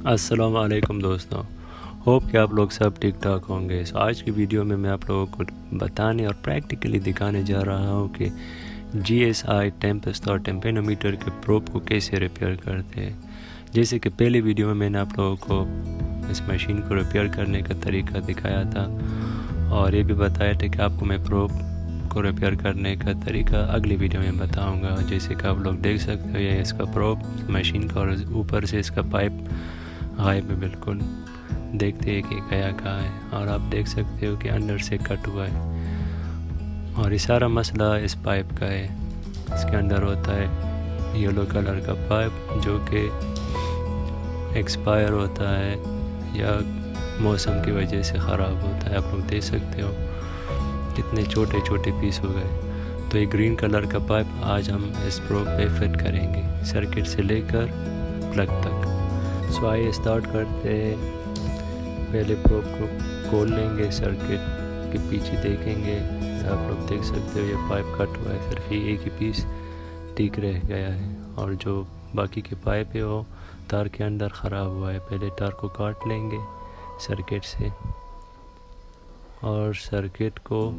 अस्सलाम वालेकुम दोस्तों। होप कि आप लोग सब ठीक ठाक होंगे। आज की वीडियो में मैं आप लोगों को बताने और प्रैक्टिकली दिखाने जा रहा हूँ कि GSI टेम्पेस्ट और टेम्पेनोमीटर के प्रोब को कैसे रिपेयर करते हैं। जैसे कि पहले वीडियो में मैंने आप लोगों को इस मशीन को रिपेयर करने का तरीका दिखाया था और ये भी बताया था कि आपको मैं प्रोब को रिपेयर करने का तरीका अगली वीडियो में बताऊंगा। जैसे कि आप लोग देख सकते हो ये इसका प्रोब मशीन का और ऊपर से इसका पाइप गायब है, बिल्कुल देखते हैं कि गया कहाँ है। और आप देख सकते हो कि अंदर से कट हुआ है और ये सारा मसला इस पाइप का है। इसके अंदर होता है येलो कलर का पाइप जो कि एक्सपायर होता है या मौसम की वजह से ख़राब होता है। आप लोग देख सकते हो कितने छोटे छोटे पीस हो गए। तो ये ग्रीन कलर का पाइप आज हम इस प्रोब पे फिट करेंगे, सर्किट से लेकर प्लग तक। सो आइए स्टार्ट करते हैं। पहले प्रोब को खोल लेंगे, सर्किट के पीछे देखेंगे। आप लोग देख सकते हो ये पाइप कट हुआ है, सिर्फ एक ही पीस ठीक रह गया है और जो बाकी के पाइप है वो तार के अंदर ख़राब हुआ है। पहले तार को काट लेंगे सर्किट से और सर्किट को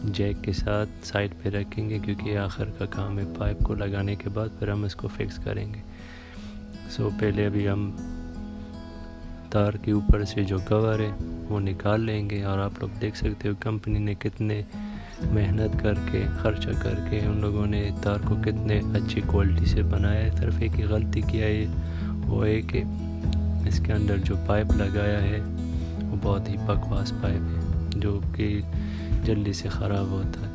जैक के साथ साइड पे रखेंगे क्योंकि आखिर का काम है। पाइप को लगाने के बाद फिर हम इसको फिक्स करेंगे। सो पहले अभी हम तार के ऊपर से जो कवर है वो निकाल लेंगे और आप लोग देख सकते हो कंपनी ने कितने मेहनत करके खर्चा करके उन लोगों ने तार को कितने अच्छी क्वालिटी से बनाया है। सिर्फ एक ही गलती किया है, वो है कि इसके अंदर जो पाइप लगाया है वो बहुत ही बकवास पाइप है जो कि जल्दी से ख़राब होता है।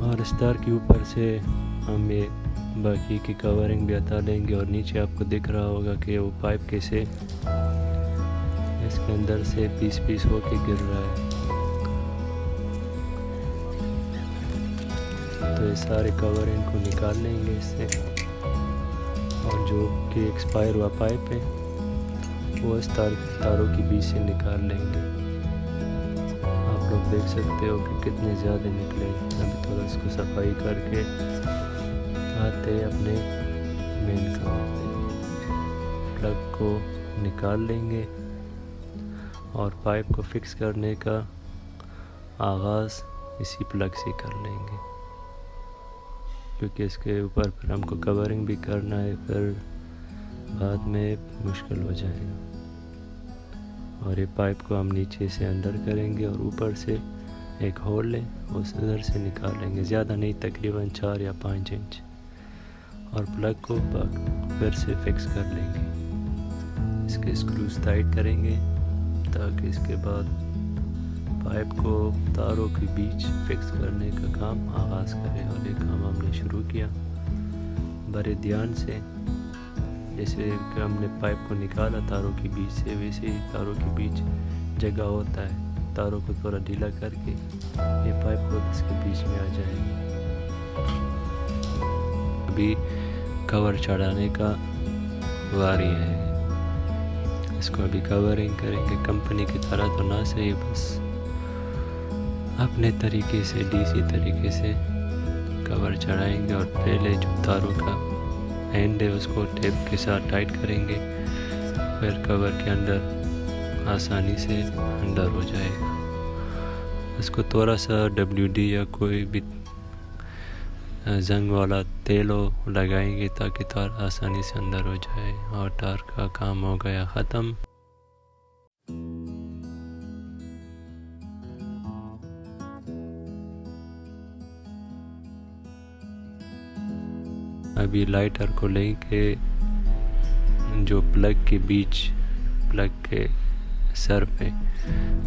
और इस तार के ऊपर से हम ये बाकी की कवरिंग भी हटा लेंगे और नीचे आपको दिख रहा होगा कि वो पाइप कैसे इसके अंदर से पीस पीस होके गिर रहा है। तो ये सारे कवरिंग को निकाल लेंगे इससे और जो कि एक्सपायर हुआ पाइप है वो इस तारों के बीच से निकाल लेंगे। आप लोग देख सकते हो कि कितने ज़्यादा निकले। अभी थोड़ा इसको सफाई करके आते अपने मेन काम पे प्लग को निकाल लेंगे और पाइप को फिक्स करने का आगाज़ इसी प्लग से कर लेंगे क्योंकि इसके ऊपर फिर हमको कवरिंग भी करना है, फिर बाद में मुश्किल हो जाएगा। और ये पाइप को हम नीचे से अंदर करेंगे और ऊपर से एक होल है उस उधर से निकालेंगे, ज़्यादा नहीं, तकरीबन 4 या 5 इंच। और प्लग को फिर से फिक्स कर लेंगे। इसके स्क्रूज टाइट करेंगे ताकि इसके बाद पाइप को तारों के बीच फिक्स करने का काम आगाज़ करें। और ये काम हमने शुरू किया बड़े ध्यान से। जैसे कि हमने पाइप को निकाला तारों के बीच से, वैसे ही तारों के बीच जगह होता है, तारों को थोड़ा ढीला करके ये पाइप को इसके बीच में आ जाएगा। अभी कवर चढ़ाने का वारी है, इसको अभी कवरिंग करेंगे। कंपनी की तरह तो ना सही, बस अपने तरीके से डीसी तरीके से कवर चढ़ाएंगे और पहले जो तारों का एंड है उसको टेप के साथ टाइट करेंगे, फिर कवर के अंदर आसानी से अंदर हो जाएगा। इसको थोड़ा सा WD या कोई भी जंग वाला तेल लगाएंगे ताकि तार आसानी से अंदर हो जाए और तार का काम हो गया ख़त्म। अभी लाइटर को लेके जो प्लग के बीच, प्लग के सर पे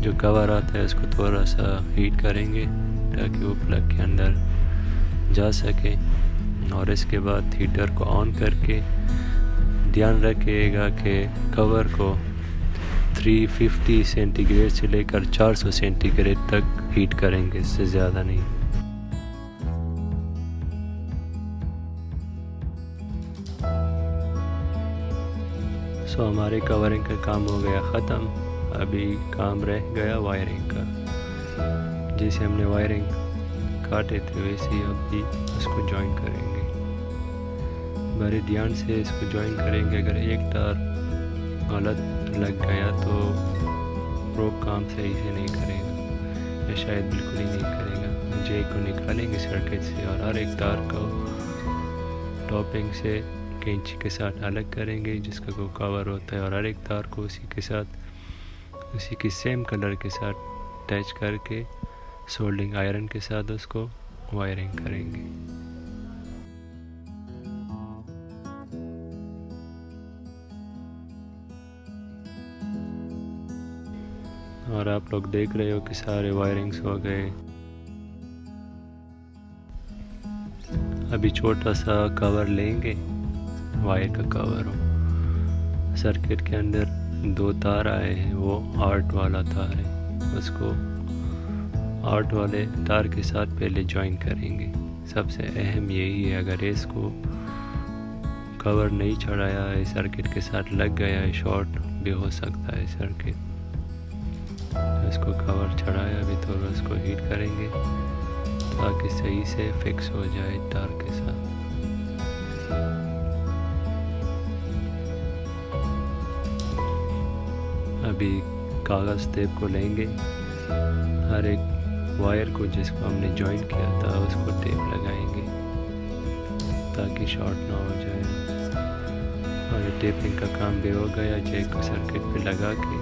जो कवर आता है उसको थोड़ा सा हीट करेंगे ताकि वो प्लग के अंदर जा सके। और इसके बाद हीटर को ऑन करके ध्यान रखिएगा कि कवर को 350 सेंटीग्रेड से लेकर 400 सेंटीग्रेड तक हीट करेंगे, इससे ज़्यादा नहीं। सो हमारे कवरिंग का काम हो गया ख़त्म। अभी काम रह गया वायरिंग का। जैसे हमने वायरिंग काटे थे वैसे ही अभी इसको ज्वाइन करेंगे। बड़े ध्यान से इसको ज्वाइन करेंगे। अगर एक तार गलत लग गया तो प्रोब काम सही से नहीं करेगा या शायद बिल्कुल ही नहीं करेगा। जे को निकालेंगे सर्किट से और हर एक तार को टॉपिंग से कैंची के साथ अलग करेंगे जिसका को कवर होता है, और हर एक तार को उसी के साथ उसी की सेम कलर के साथ अटैच करके सोल्डिंग आयरन के साथ उसको वायरिंग करेंगे। और आप लोग देख रहे हो कि सारे वायरिंग्स हो गए। अभी छोटा सा कवर लेंगे, वायर का कवर हो। सर्किट के अंदर 2 तार आए हैं, वो आर्ट वाला तार है, उसको आर्ट वाले तार के साथ पहले ज्वाइन करेंगे। सबसे अहम यही है, अगर इसको कवर नहीं चढ़ाया है, सर्किट के साथ लग गया है, शॉर्ट भी हो सकता है सर्किट। इसको कवर चढ़ाया, अभी थोड़ा इसको हीट करेंगे ताकि सही से फिक्स हो जाए तार के साथ। अभी कागज़ टेप को लेंगे, हर एक वायर को जिसको हमने जॉइन किया था उसको टेप लगाएंगे ताकि शॉर्ट ना हो जाए। और ये टेपिंग का काम भी हो गया। जैक को सर्किट पे लगा के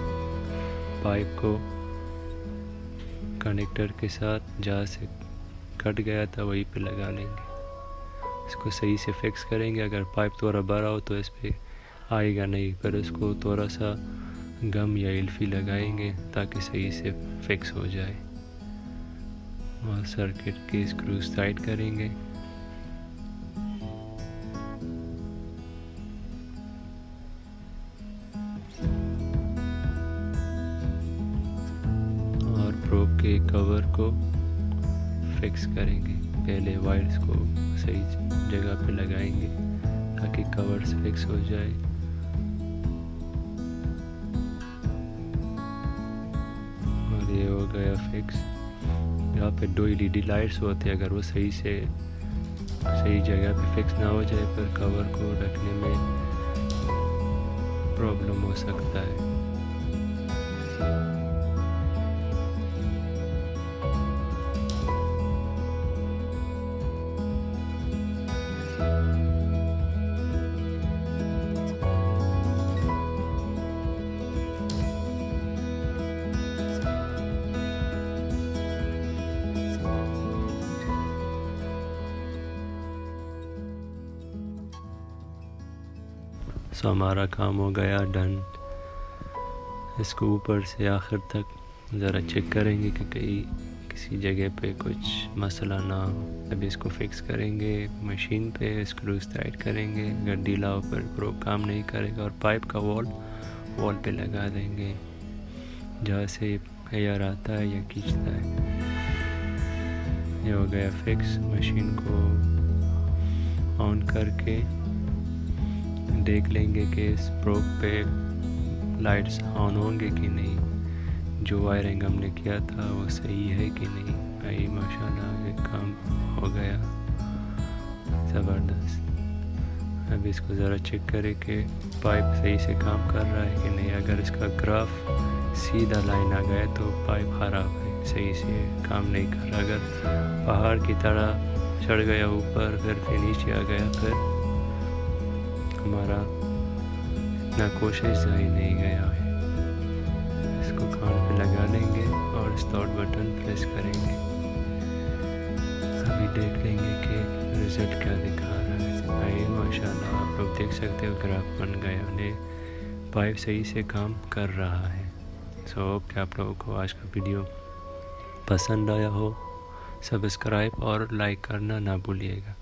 पाइप को कनेक्टर के साथ जहाँ से कट गया था वहीं पे लगा लेंगे। इसको सही से फिक्स करेंगे। अगर पाइप थोड़ा बड़ा हो तो इस पर आएगा नहीं, पर उसको थोड़ा सा गम या इल्फी लगाएंगे ताकि सही से फिक्स हो जाए। और सर्किट के स्क्रूज टाइट करेंगे। प्रोब के कवर को फिक्स करेंगे। पहले वायर्स को सही जगह पे लगाएंगे ताकि कवर्स फिक्स हो जाए। और ये हो गया फिक्स। यहाँ पे 2 LED लाइट्स होते हैं, अगर वो सही जगह पे फिक्स ना हो जाए पर कवर को रखने में प्रॉब्लम हो सकता है। सो हमारा काम हो गया डन। इसको ऊपर से आखिर तक ज़रा चेक करेंगे कि कहीं किसी जगह पे कुछ मसला ना हो। अभी इसको फिक्स करेंगे मशीन पे, स्क्रूज टाइट करेंगे। अगर ढीला हो पर प्रोब काम नहीं करेगा। और पाइप का वॉल पे लगा देंगे जहाँ से एयर आता है या खींचता है। ये हो गया फिक्स। मशीन को ऑन करके देख लेंगे कि इस प्रोब पे लाइट्स ऑन होंगे कि नहीं, जो वायरिंग हमने किया था वो सही है कि नहीं। भाई माशाल्लाह ये काम हो गया ज़बरदस्त। अब इसको ज़रा चेक करें कि पाइप सही से काम कर रहा है कि नहीं। अगर इसका ग्राफ सीधा लाइन आ गया तो पाइप ख़राब है, सही से काम नहीं कर रहा। अगर पहाड़ की तरह चढ़ गया ऊपर फिर नीचे आ गया, फिर हमारा इतना कोशिश जारी नहीं गया है। इसको कान पे लगा लेंगे और स्टार्ट बटन प्रेस करेंगे। अभी देख लेंगे कि रिज़ल्ट क्या दिखा रहा है। भाई माशाल्लाह आप लोग देख सकते हो ग्राफ बन गया और पाइप सही से काम कर रहा है। सो होप कि आप लोगों को आज का वीडियो पसंद आया हो। सब्सक्राइब और लाइक करना ना भूलिएगा।